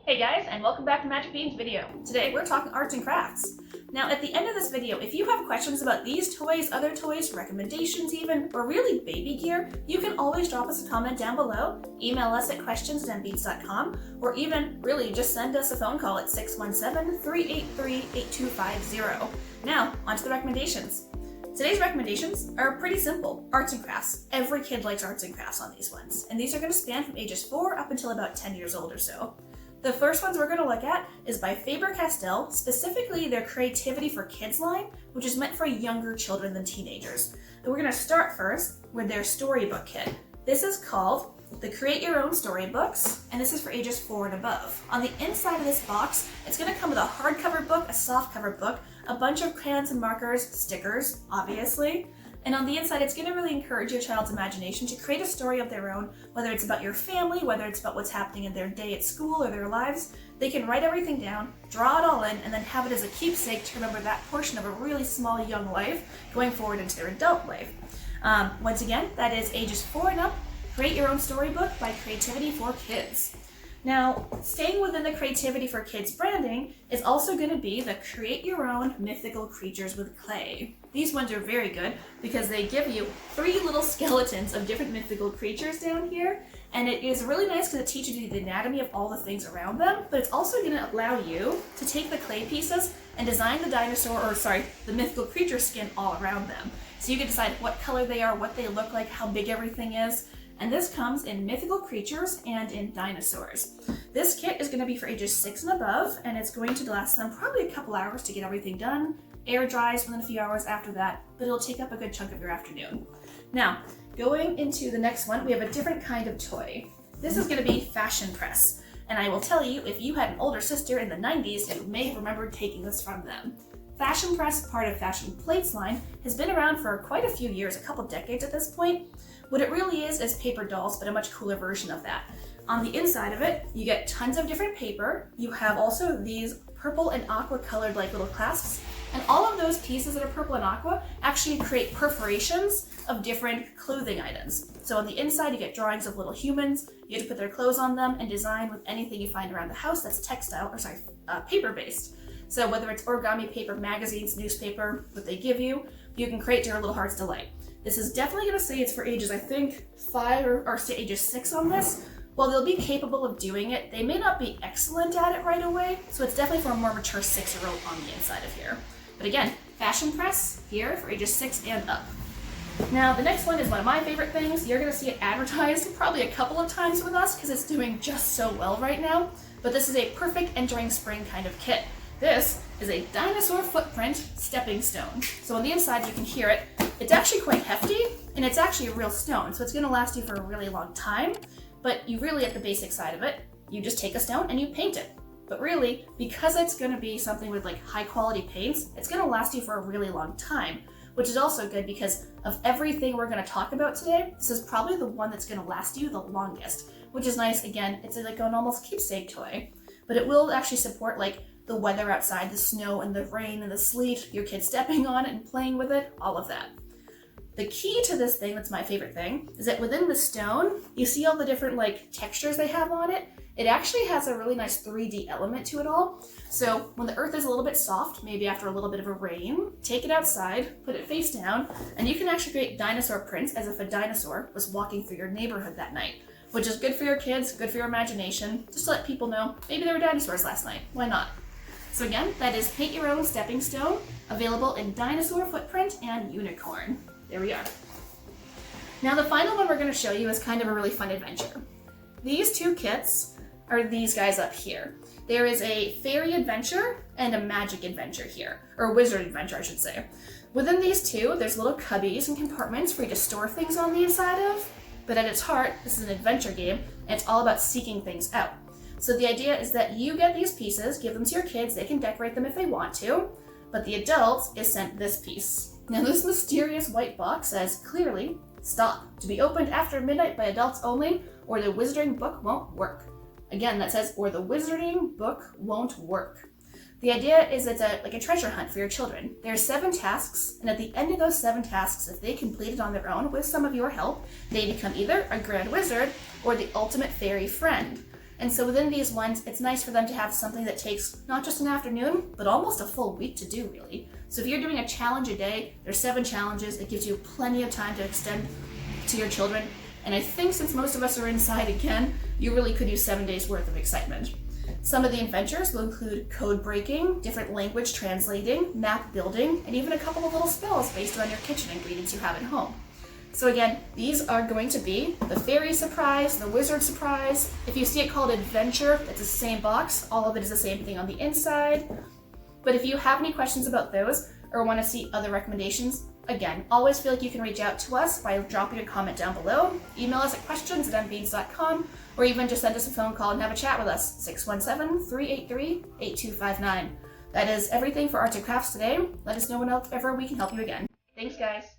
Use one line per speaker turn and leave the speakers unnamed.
Hey guys, and welcome back to Magic Bean's video. Today we're talking arts and crafts. Now at the end of this video, if you have questions about these toys, other toys, recommendations even, or really baby gear, you can always drop us a comment down below, email us at questions@beans.com, or even really just send us a phone call at 617-383-8250. Now, on to the recommendations. Today's recommendations are pretty simple. Arts and crafts. Every kid likes arts and crafts on these ones, and these are going to span from ages 4 up until about 10 years old or so. The first ones we're going to look at is by Faber Castell, specifically their Creativity for Kids line, which is meant for younger children than teenagers. And we're going to start first with their storybook kit. This is called the Create Your Own Storybooks, and this is for ages 4 and above. On the inside of this box, it's going to come with a hardcover book, a softcover book, a bunch of crayons and markers, stickers, obviously. And on the inside, it's going to really encourage your child's imagination to create a story of their own, whether it's about your family, whether it's about what's happening in their day at school or their lives. They can write everything down, draw it all in, and then have it as a keepsake to remember that portion of a really small young life going forward into their adult life. Once again, that is ages 4 and up. Create Your Own Storybook by Creativity for Kids. Now, staying within the Creativity for Kids branding is also going to be the Create Your Own Mythical Creatures with Clay. These ones are very good because they give you 3 little skeletons of different mythical creatures down here, and it is really nice because it teaches you the anatomy of all the things around them, but it's also going to allow you to take the clay pieces and design the mythical creature skin all around them. So you can decide what color they are, what they look like, how big everything is. And this comes in mythical creatures and in dinosaurs. This kit is going to be for ages 6 and above, and it's going to last them probably a couple hours to get everything done. Air dries within a few hours after that, but it'll take up a good chunk of your afternoon. Now, going into the next one, we have a different kind of toy. This is going to be Fashion Press, and I will tell you, if you had an older sister in the 90s, you may remember taking this from them. Fashion Press, part of Fashion Plates line, has been around for quite a few years, a couple decades at this point. What it really is paper dolls, but a much cooler version of that. On the inside of it, you get tons of different paper. You have also these purple and aqua colored like little clasps. And all of those pieces that are purple and aqua actually create perforations of different clothing items. So on the inside, you get drawings of little humans. You get to put their clothes on them and design with anything you find around the house that's paper-based. So whether it's origami paper, magazines, newspaper, what they give you, you can create to your little heart's delight. This is definitely going to say it's for ages, I think, 5 or to ages 6 on this. While they'll be capable of doing it, they may not be excellent at it right away, so it's definitely for a more mature 6-year-old on the inside of here. But again, Fashion Press here for ages 6 and up. Now, the next one is one of my favorite things. You're going to see it advertised probably a couple of times with us because it's doing just so well right now. But this is a perfect entering spring kind of kit. This is a dinosaur footprint stepping stone. So on the inside, you can hear it. It's actually quite hefty, and it's actually a real stone, so it's going to last you for a really long time. But you really, at the basic side of it, you just take a stone and you paint it. But really, because it's going to be something with like high quality paints, it's going to last you for a really long time, which is also good because of everything we're going to talk about today, this is probably the one that's going to last you the longest, which is nice. Again, it's like an almost keepsake toy, but it will actually support like the weather outside, the snow and the rain and the sleet, your kid stepping on it and playing with it, all of that. The key to this thing, that's my favorite thing, is that within the stone, you see all the different like textures they have on it. It actually has a really nice 3D element to it all. So when the earth is a little bit soft, maybe after a little bit of a rain, take it outside, put it face down, and you can actually create dinosaur prints as if a dinosaur was walking through your neighborhood that night, which is good for your kids, good for your imagination, just to let people know maybe there were dinosaurs last night. Why not? So again, that is Paint Your Own Stepping Stone, available in Dinosaur Footprint and Unicorn. There we are. Now the final one we're going to show you is kind of a really fun adventure. These 2 kits are these guys up here. There is a fairy adventure and a magic adventure here, or wizard adventure I should say. Within these 2, there's little cubbies and compartments for you to store things on the inside of, but at its heart, this is an adventure game, and it's all about seeking things out. So the idea is that you get these pieces, give them to your kids, they can decorate them if they want to, but the adult is sent this piece. Now this mysterious white box says clearly, stop, to be opened after midnight by adults only, or the wizarding book won't work. Again, that says, or the wizarding book won't work. The idea is it's like a treasure hunt for your children. There are 7 tasks, and at the end of those 7 tasks, if they complete it on their own with some of your help, they become either a grand wizard or the ultimate fairy friend. And so within these ones, it's nice for them to have something that takes not just an afternoon, but almost a full week to do, really. So if you're doing a challenge a day, there's 7 challenges. It gives you plenty of time to extend to your children. And I think since most of us are inside again, you really could use 7 days worth of excitement. Some of the adventures will include code breaking, different language translating, map building, and even a couple of little spells based on your kitchen ingredients you have at home. So again, these are going to be the fairy surprise, the wizard surprise. If you see it called adventure, it's the same box. All of it is the same thing on the inside. But if you have any questions about those or want to see other recommendations, again, always feel like you can reach out to us by dropping a comment down below, email us at questions@mbeans.com, or even just send us a phone call and have a chat with us, 617-383-8259. That is everything for Arts and Crafts today. Let us know whenever we can help you again. Thanks, guys.